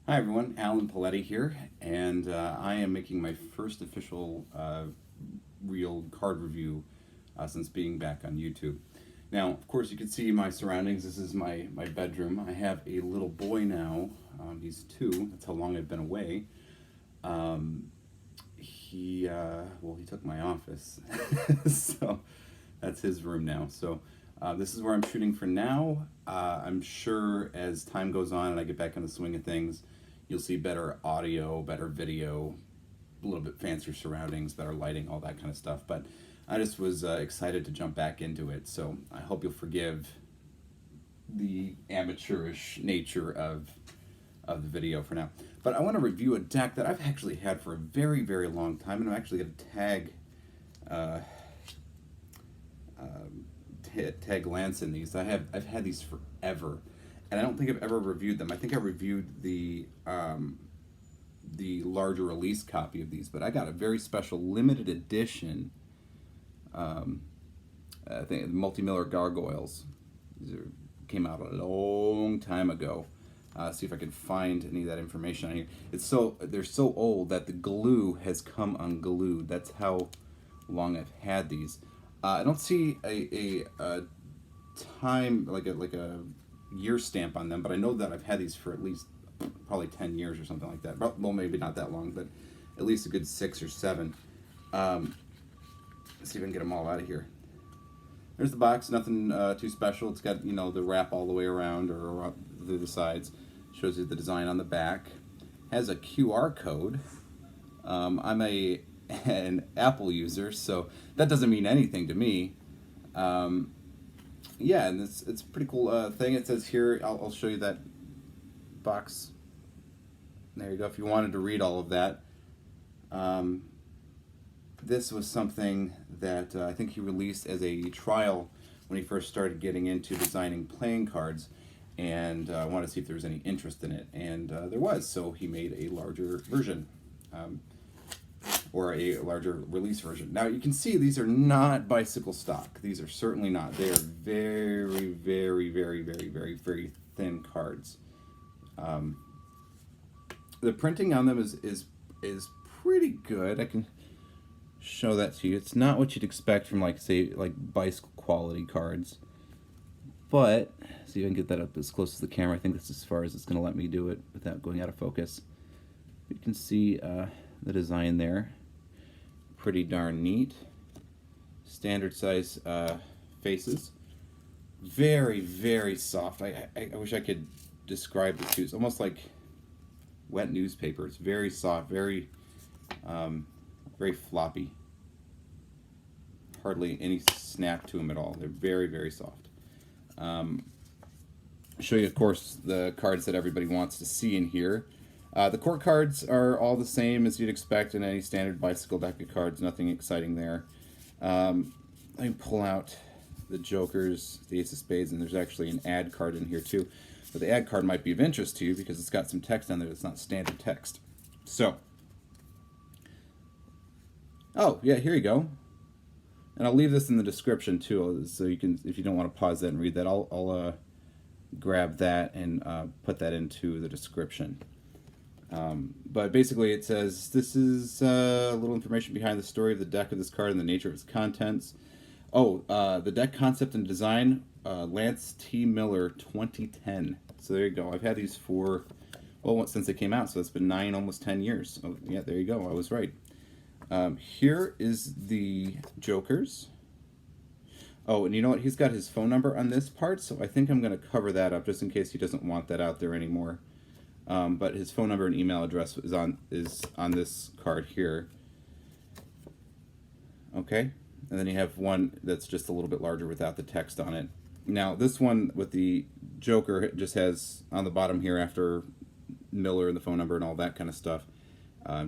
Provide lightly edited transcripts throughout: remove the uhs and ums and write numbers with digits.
Hi everyone, Alan Paletti here, and I am making my first official real card review since being back on YouTube. Now, of course, you can see my surroundings. This is my bedroom. I have a little boy now. He's 2. That's how long I've been away. Um, he took my office, so that's his room now. So this is where I'm shooting for now. I'm sure as time goes on and I get back in the swing of things, you'll see better audio, better video, a little bit fancier surroundings, better lighting, all that kind of stuff. But I just was excited to jump back into it. So I hope you'll forgive the amateurish nature of the video for now. But I want to review a deck that I've actually had for a very, very long time, and I'm actually going to uh, tag Lance in these. I've had these forever, and I don't think I've ever reviewed them. I think I reviewed the larger release copy of these, but I got a very special limited edition. I think the Multimiller Gargoyles. Came out a long time ago. See if I can find any of that information on here. They're so old that the glue has come unglued. That's how long I've had these. I don't see a time like a year stamp on them, but I know that I've had these for at least probably 10 years or something like that. Well, maybe not that long, but at least a good 6 or 7. Let's see if I can get them all out of here. There's the box, nothing too special. It's got, the wrap all the way around or around through the sides. Shows you the design on the back. Has a QR code. I'm an Apple user, so that doesn't mean anything to me. Yeah, and it's a pretty cool thing. It says here, I'll show you that box. There you go, if you wanted to read all of that. This was something that I think he released as a trial when he first started getting into designing playing cards, and wanted to see if there was any interest in it, and there was, so he made a larger version, or a larger release version. Now you can see these are not bicycle stock. These are certainly not. They are very, very, very, very, very, very thin cards. The printing on them is pretty good. I can show that to you. It's not what you'd expect from say bicycle quality cards, but see if I can get that up as close as the camera. I think that's as far as it's going to let me do it without going out of focus. You can see the design there. Pretty darn neat. Standard size faces. Very, very soft. I wish I could describe the two. It's almost like wet newspaper. It's very soft, very very floppy. Hardly any snap to them at all. They're very, very soft. Show you, of course, the cards that everybody wants to see in here. The court cards are all the same as you'd expect in any standard bicycle deck of cards. Nothing exciting there. Let me pull out the jokers, the ace of spades, and there's actually an ad card in here too. But the ad card might be of interest to you because it's got some text on there that's not standard text. So, oh yeah, here you go. And I'll leave this in the description too, so you can, if you don't want to pause that and read that, I'll grab that and put that into the description. But basically it says, this is a little information behind the story of the deck of this card and the nature of its contents. Oh, the deck concept and design, Lance T. Miller, 2010. So there you go. I've had these for, well, since they came out, so it's been 9, almost 10 years. Oh, yeah, there you go. I was right. Here is the jokers. Oh, and you know what? He's got his phone number on this part, so I think I'm going to cover that up just in case he doesn't want that out there anymore. But his phone number and email address is on this card here. Okay, and then you have one that's just a little bit larger without the text on it. Now this one with the Joker just has on the bottom here, after Miller and the phone number and all that kind of stuff,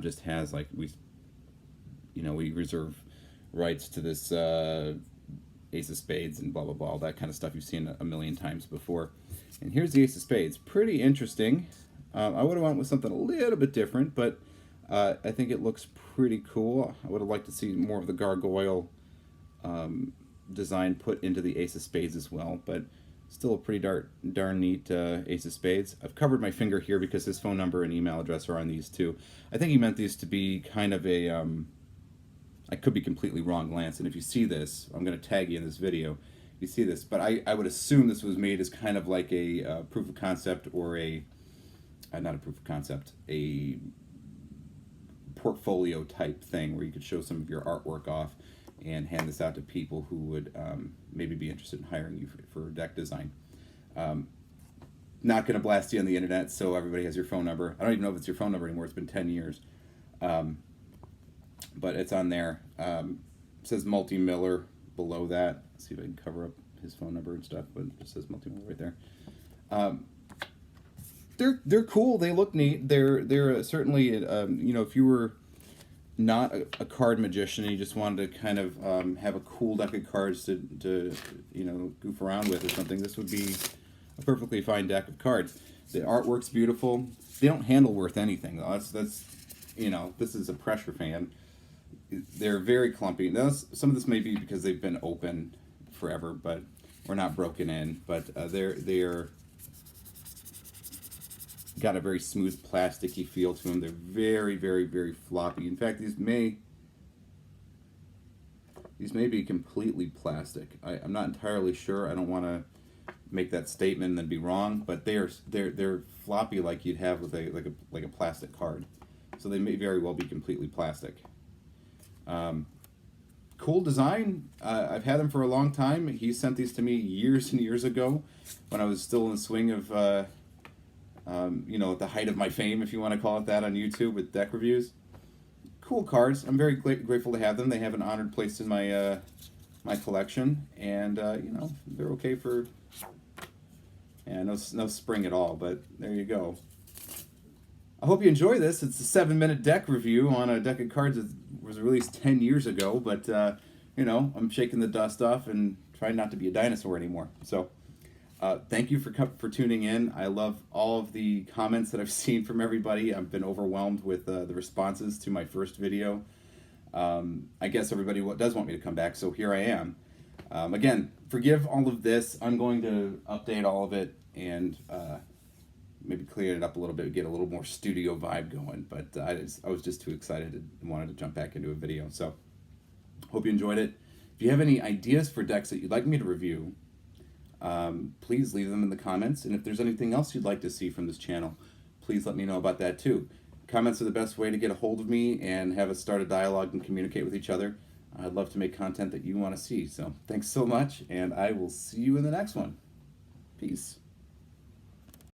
just has like we reserve rights to this ace of spades and blah blah blah, all that kind of stuff you've seen a million times before. And here's the ace of spades. Pretty interesting. I would have went with something a little bit different, but I think it looks pretty cool. I would have liked to see more of the gargoyle design put into the ace of spades as well, but Still a pretty darn neat ace of spades. I've covered my finger here because his phone number and email address are on these too. I think he meant these to be kind of a, I could be completely wrong, Lance, and if you see this, I'm going to tag you in this video. You see this, but I would assume this was made as kind of like a proof of concept, or a, not a proof of concept, a portfolio type thing where you could show some of your artwork off and hand this out to people who would maybe be interested in hiring you for deck design. Not going to blast you on the internet, so everybody has your phone number. I don't even know if it's your phone number anymore. It's been 10 years. But it's on there. It says Multimiller below that. Let's see if I can cover up his phone number and stuff, but it just says Multimiller right there. They're cool. They look neat. They're certainly, you know, if you were not a card magician and you just wanted to kind of have a cool deck of cards to you know, goof around with or something, this would be a perfectly fine deck of cards. The artwork's beautiful. They don't handle worth anything though. That's you know, this is a pressure fan. They're very clumpy. Now, some of this may be because they've been open forever, but or not broken in. But they're got a very smooth, plasticky feel to them. They're very, very, very floppy. In fact, these may be completely plastic. I'm not entirely sure. I don't want to make that statement and then be wrong, but they're floppy like you'd have with like a plastic card. So they may very well be completely plastic. Cool design. I've had them for a long time. He sent these to me years and years ago when I was still in the swing of, you know, at the height of my fame, if you want to call it that, on YouTube with deck reviews. Cool cards. I'm very grateful to have them. They have an honored place in my my collection, and you know, they're okay for, yeah, no spring at all, but there you go. I hope you enjoy this. It's a 7-minute deck review on a deck of cards that was released 10 years ago, but you know, I'm shaking the dust off and trying not to be a dinosaur anymore. So thank you for tuning in. I love all of the comments that I've seen from everybody. I've been overwhelmed with the responses to my first video. I guess everybody does want me to come back, so here I am. Again, forgive all of this. I'm going to update all of it and maybe clean it up a little bit, get a little more studio vibe going, but I was just too excited and wanted to jump back into a video. So hope you enjoyed it. If you have any ideas for decks that you'd like me to review, please leave them in the comments, and if there's anything else you'd like to see from this channel, please let me know about that too. Comments are the best way to get a hold of me and have us start a dialogue and communicate with each other. I'd love to make content that you want to see. So thanks so much, and I will see you in the next one. Peace.